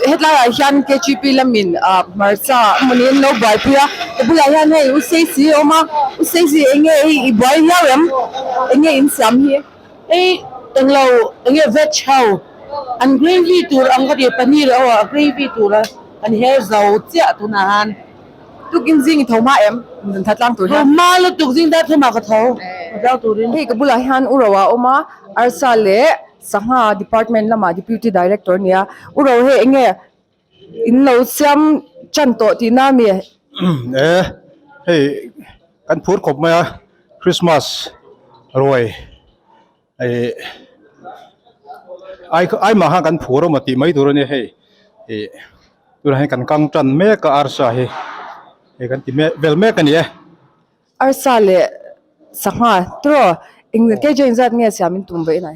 hết là hiện cái GP là mình mà sao mình nó bài phía cái bữa hiện hay u sei gì mà u sei gì anh ấy bài hiểu em anh ấy insam hi ấy từng lâu anh ấy veg hậu anh gravy tour anh có đi paneer gravy tour anh hair dầu chả tu nàn tu kinh dinh thầu mà em mình thật lang tuổi thôi mà lúc tục dinh đã thôi mà cái thầu rau tour đi hey cái bữa hiện u rồi mà arsa lệ sangha department lama deputy director nia u rồi hey anh ấy in lâu xem chân tổ thì nam mi hey kan phut khop ma Christmas rồi ai mà ha kan phur mà ti mai dur ne hey dur hai kan kang chan me ka arsa he kan ti me vel me kan ye arsa lệ sangha tro in cái join zat nghe xem mình tum vậy này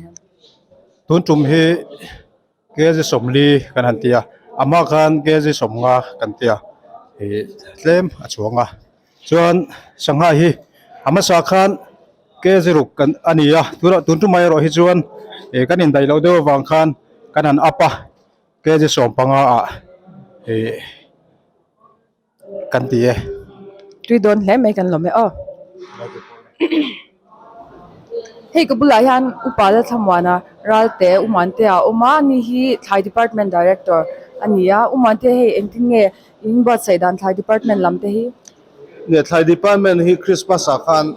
tun tum he ke je somli kan han tia ama kan ke je somnga kan tia tlem achunga chuan sangha hi ama sa khan ke je ruk kan ania tura tun tu mai ro hi chuan kan in dai lo de wang khan kan an apa ke je som panga kan tie tuy don hle mai kan lo me hey cái bữa hiện upala thamwana ralte umante a uma ni hi thai department director ania umante hey enting nge inba saidan thai department lamte hi ne thai department hi Christmas akhan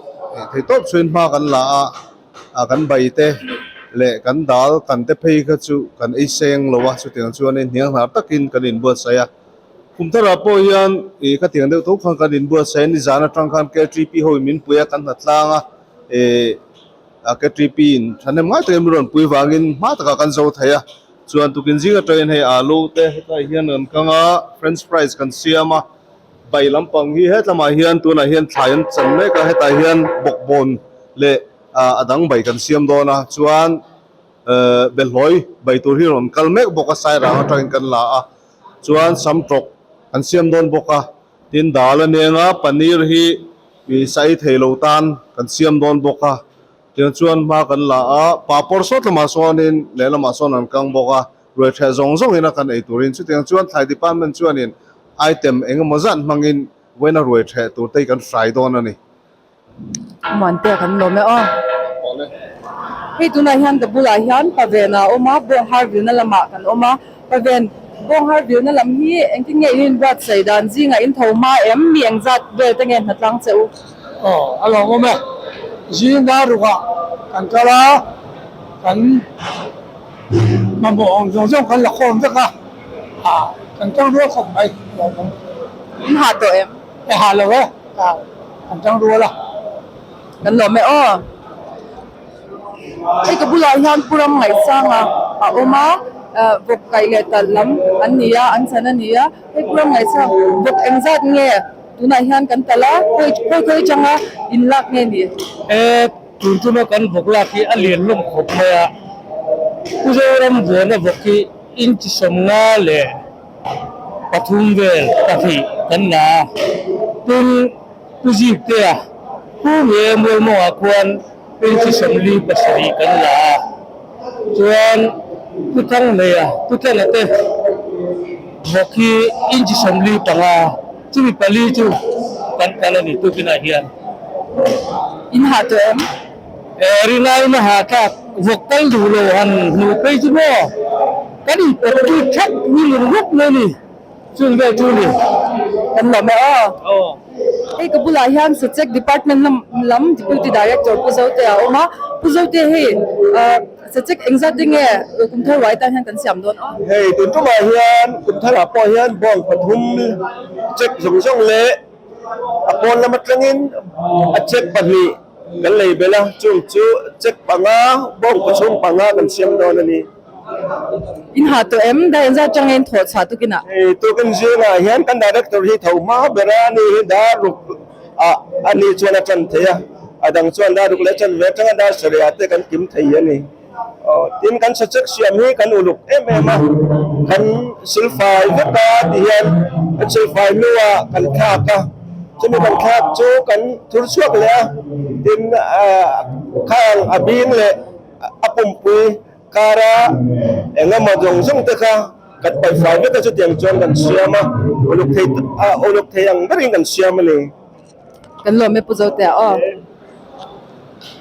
thei top chuin ma kan la a kan bai te le kan dal kan te phei kha chu kan ei seng lowa chu tiang chuan in hiang har takin kan in buat saya kumthara po hian ka tiang deuh to khan kan in buat sai ni zana tang khan ke trp hoi min puya kan hatlanga cái trip in thằng em ngắt em luôn bùi vàng in má tất cả căn dâu thấy à chuan tụ kinh gì cái này alu te cái hiền hơn cái ngã French fries kan siam à bảy lăm bằng hi hết là mà hiền tụ này hiền thái hiền chân mấy cái hết hiền bọc bồn lệ adang bảy kan siam đó na chuan bel hoi bảy tụ hi ron kal mấy bọc cái sai ra trang kan la chuan sam trok kan siam don bọc tin dal ne nga paneer hi vì sai thầy lâu tan kan siam don bọc tiếng chuan ma kan la papor sot lama sonin le lama son an kang boka roi the zong zong ina kan ei turin chu tiếng chuan thai department chuan in item engmazan mangin wena roi the tur tei kan fry don ani mante kan lo me hey tunai hian the bula hian pavena oma bo harview na lama kan oma paven bong harview na lam hi enting nge in bat saidan zinga in thoma em mieng zat bel tengen hatlang cheu alo ngô mẹ riêng đã được ạ cần cho đó cần mà bộ dùng dùng cần là khôn rất à cần trong đua không bay hạt tụi em cái hà lửa cần trong đua là kan lo me hey cái bula hian puram ngai sanga oma vok kai le talam ania an sana nia hey puram ngai sang vok engzat nge tunai hian kan tala koi changa in lak nge ni tun nó cần vok là khi anh liền lum khop mẹ cứ rồi em vừa nó vok khi in chỉ sống nga lệ pathum về ta thì cần na tun tu gì thế à ku về mua mua quan in chỉ sống li pasari cần là chuan tu thang này à tu thế là thế vok khi in chỉ sống li tanga chú bị pali chú kan này tu cái này hiền in hạt tụi em rinai na haka vokal dulo han nu pe chu mo kani tu chak ni rup le ni chung be chu ni kan lo me hey cái bula hian subject department lam deputy director puzote oma puzote hey subject engzat dinge kum thar wai tan han kan siam don hey tun tu ma hian kum thara po hian bong pathum check zong zong le apon la matlangin a check pahli kan lei bela chung chu check panga bong pathum panga kan siam don ani in hạt tụi em da engzat chang en thot sa tu kina hey tu kan zinga hian kan director hi thoma berani hi da ruk ani chuan chan theya adang chuan da ruk le chan ve tanga da sariate kan kim thei ani tin kan sachak siam hi kan uluk em kan silfai veka dian silfai nuwa kan khaka chumi kan khak chu kan thur suak le tin khang abin le apum pui kara enga majong jong te kha kat pai fai ve ta chu tiang chon kan siama oluk thei ang daring kan siama ni kan lo me puzo te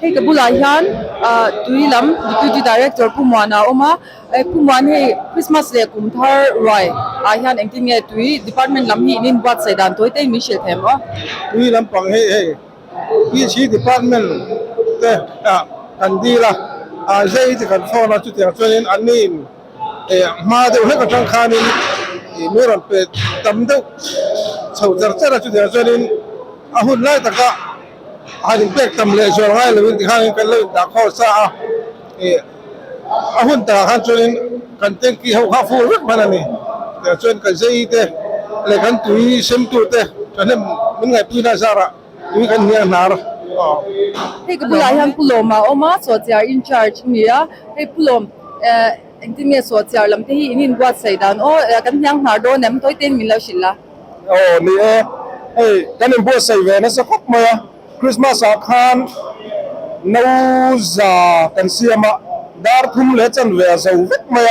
hei ka bula hian tui lam deputy director pumwana oma pumwan hei Christmas le kumthar roi hian engtin nge tui department lam hi nin wat sai dan toi te mi shil them tui lampang hei hi chi department te kan di la zai ti kan phone chu tiang chuanin anin ma de he ka tang khanin mi ran pe tam de chau jar chara chu tiang chuanin ahun lai taka hadin pek tam le so ngai le ti khanin kan le da kho sa ahun ta khan chuanin kan ten ki ho kha fu ruk manani te chuan kan zai te le kan tui sem tu te chuanin min ngai pi na sara tui kan hian nar hei ka bula hian puloma oma so chiar in charge nia hei pulom engtin nge so chiar lam te hi inin wat sai dan kan hyang nar do nem toi ten min lo shilla ni hey kan in bo sai ve na sa khop ma Christmas a khan no za kan siama dar thum le chan ve zo vek ma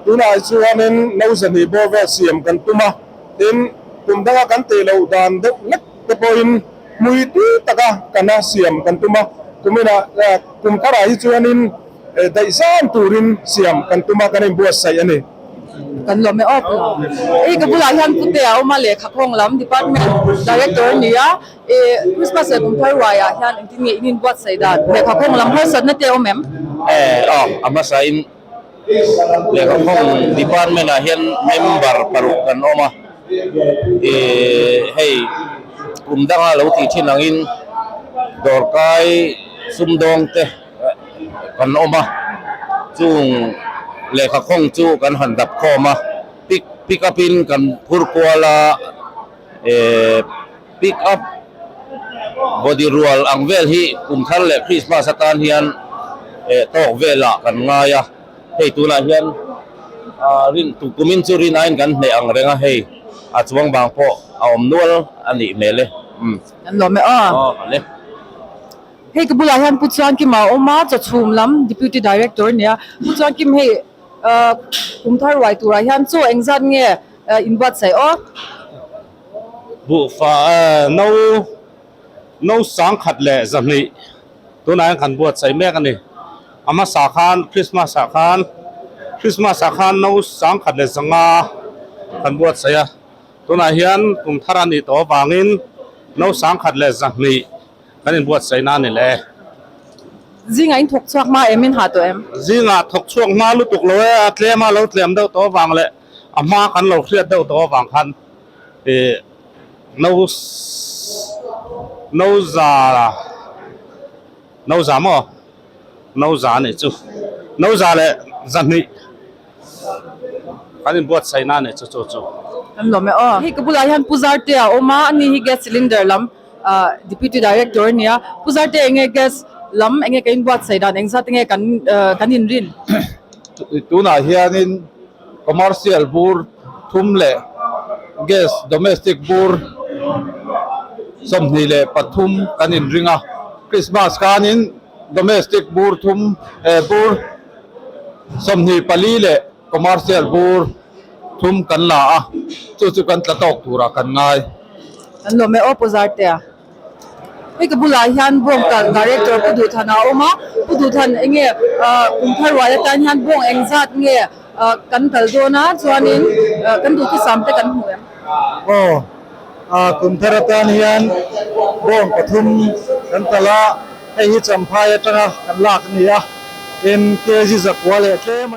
tuna chuanin no za ni bo ve siam kan tuma tin tum danga kan te lo dan de lek te poin mui tu taka kana siam kan tuma tumina tum kara hi chuanin dai san turin siam kan tuma kan in bo sai ani kan lo me hei ka bula hian putte oma le khakong lam department director nia Christmas le kumthar roi hian engtin nge inin wat sai dan le khakong lam har sat na te omem ama sa in le khong department a hian member paru kan oma hei kumdanga lo ti thin angin dorkai sumdong te kan oma chung le khong chu kan han dap khoma pick up in kan phur kwala pick up body rual ang vel hi kumthar le Christmas atan hian tok vela kan ngaya hei tuna hian rin tu kumin chu rin ain kan ne ang renga hei a chuang bang po a om nual ani mele kan lo me le hei ka bula hian puchuan ki ma oma cha chhum lam deputy director nia puchuan kim hei kumthar roi tura hian chu engzat nge in wat sai bu fa no sang khat le zamni tunai kan buat sai mek ani ama sa khan Christmas sa khan no sang khat le zanga kan buat sai a tunai hian kum tharani to wangin no sang khat le zamni kan in buat sai na ni le zinga in thok chak ma emin ha to em zinga thok chuak ma lu tuk lo a tlema lo tlem do to wang le ama kan lo khriat do to wang khan no za ne chu no za le zamni kan in buat sai na ne chu kan lo me hei ka bula hian puzar te oma ani hi gas cylinder lam deputy director nia puzar te enge gas lam enge kain wat sai dan engzat enge kan in rin tuna hianin commercial bur thumle gas domestic bur somni le pathum kanin ringa Christmas kanin domestic bur thum bur somni pali le commercial bur thum kan la chu kan tlatok tura kan ngai kan lo me puzar te hei ka bula hian bong ka director pudu thana oma pudu than enge kumthar roi tan hian bong engzat nge kan tal do na chuanin kan du ki sam te kan hu em kumtharatan hian bong pathum kan tala hei hi champhai atanga kan lak nia in kg zakwa le tlem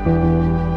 Thank